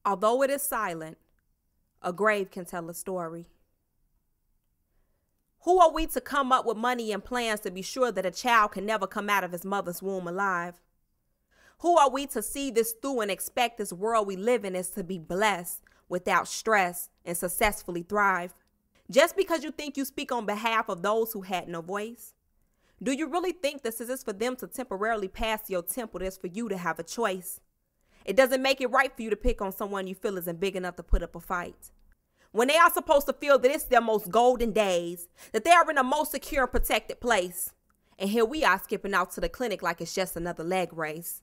Although it is silent, a grave can tell a story. Who are we to come up with money and plans to be sure that a child can never come out of his mother's womb alive? Who are we to see this through and expect this world we live in is to be blessed without stress and successfully thrive? Just because you think you speak on behalf of those who had no voice? Do you really think this is for them to temporarily pass your temple? It is for you to have a choice. It doesn't make it right for you to pick on someone you feel isn't big enough to put up a fight. When they are supposed to feel that it's their most golden days, that they are in the most secure and protected place. And here we are skipping out to the clinic like it's just another leg race.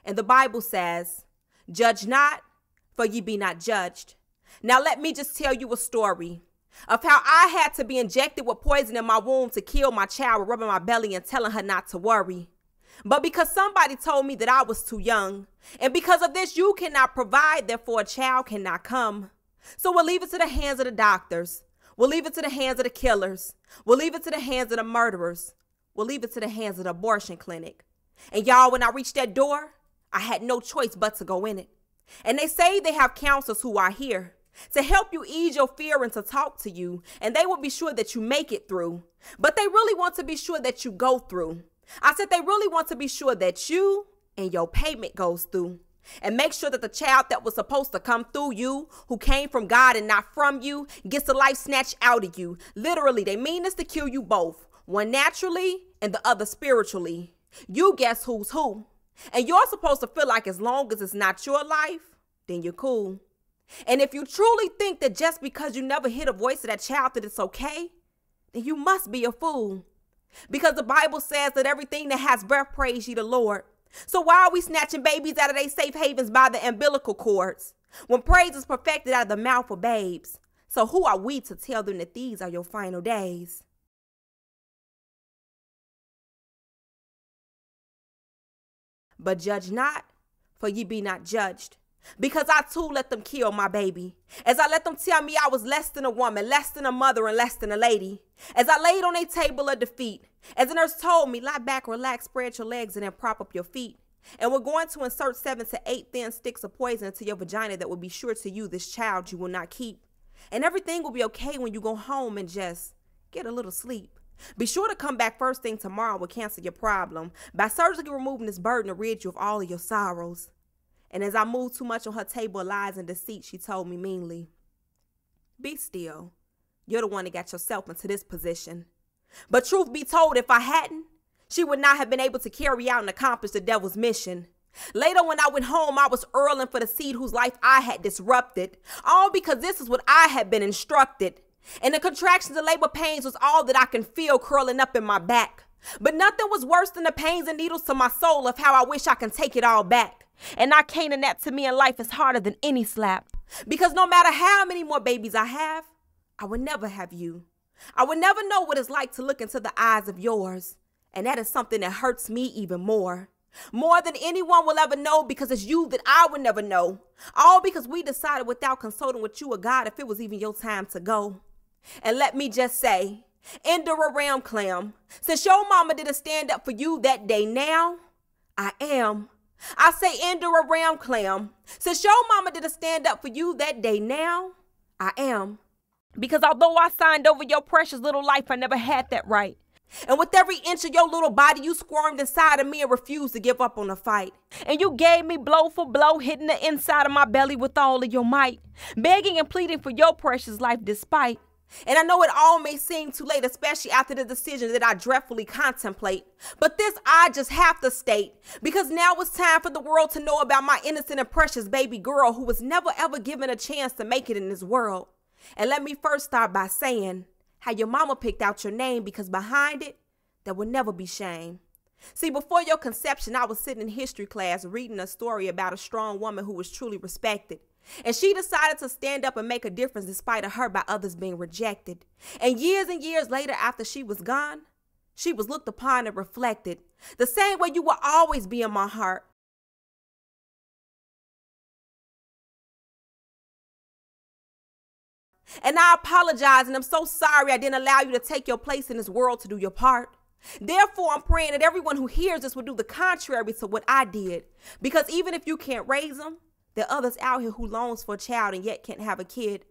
And the Bible says, "Judge not, for ye be not judged." Now let me just tell you a story of how I had to be injected with poison in my womb to kill my child, rubbing my belly and telling her not to worry. But because somebody told me that I was too young, and because of this you cannot provide, therefore a child cannot come. So we'll leave it to the hands of the doctors. We'll leave it to the hands of the killers. We'll leave it to the hands of the murderers. We'll leave it to the hands of the abortion clinic. And y'all, when I reached that door, I had no choice but to go in it. And they say they have counselors who are here to help you ease your fear and to talk to you. And they will be sure that you make it through. But they really want to be sure that you go through. I said they really want to be sure that you and your payment goes through. And make sure that the child that was supposed to come through you, who came from God and not from you, gets the life snatched out of you. Literally, they mean this to kill you both. One naturally and the other spiritually. You guess who's who. And you're supposed to feel like as long as it's not your life, then you're cool. And if you truly think that just because you never hear the voice of that child that it's okay, then you must be a fool. Because the Bible says that everything that has breath praise ye the Lord. So why are we snatching babies out of their safe havens by the umbilical cords when praise is perfected out of the mouth of babes? So who are we to tell them that these are your final days? But judge not, for ye be not judged. Because I too let them kill my baby. As I let them tell me I was less than a woman, less than a mother, and less than a lady. As I laid on a table of defeat. As the nurse told me, lie back, relax, spread your legs, and then prop up your feet. And we're going to insert 7 to 8 thin sticks of poison into your vagina that will be sure to you this child you will not keep. And everything will be okay when you go home and just get a little sleep. Be sure to come back first thing tomorrow and cancel your problem by surgically removing this burden to rid you of all of your sorrows. And as I moved too much on her table of lies and deceit, she told me meanly, "Be still. You're the one that got yourself into this position." But truth be told, if I hadn't, she would not have been able to carry out and accomplish the devil's mission. Later, when I went home, I was hurling for the seed whose life I had disrupted, all because this is what I had been instructed. And the contractions and labor pains was all that I can feel curling up in my back. But nothing was worse than the pains and needles to my soul of how I wish I can take it all back. And not caning that to me in life is harder than any slap. Because no matter how many more babies I have, I would never have you. I would never know what it's like to look into the eyes of yours. And that is something that hurts me even more. More than anyone will ever know, because it's you that I would never know. All because we decided without consulting with you or God if it was even your time to go. And let me just say, Endure Ram Clam, since your mama didn't stand up for you that day, now I am. I say Endure Ram Clam, since your mama didn't stand up for you that day, now I am. Because although I signed over your precious little life, I never had that right. And with every inch of your little body, you squirmed inside of me and refused to give up on the fight. And you gave me blow for blow, hitting the inside of my belly with all of your might, begging and pleading for your precious life despite. And I know it all may seem too late, especially after the decision that I dreadfully contemplate. But this I just have to state, because now it's time for the world to know about my innocent and precious baby girl who was never ever given a chance to make it in this world. And let me first start by saying how your mama picked out your name, because behind it, there will never be shame. See, before your conception, I was sitting in history class reading a story about a strong woman who was truly respected. And she decided to stand up and make a difference despite of her by others being rejected. And years later, after she was gone, she was looked upon and reflected the same way you will always be in my heart. And I apologize, and I'm so sorry I didn't allow you to take your place in this world to do your part. Therefore, I'm praying that everyone who hears this will do the contrary to what I did. Because even if you can't raise them, there are others out here who longs for a child and yet can't have a kid.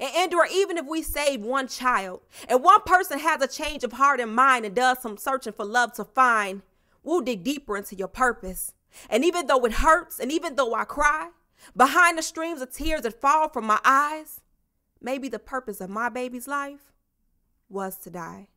And endure, even if we save one child and one person has a change of heart and mind and does some searching for love to find, we'll dig deeper into your purpose. And even though it hurts and even though I cry, behind the streams of tears that fall from my eyes, maybe the purpose of my baby's life was to die.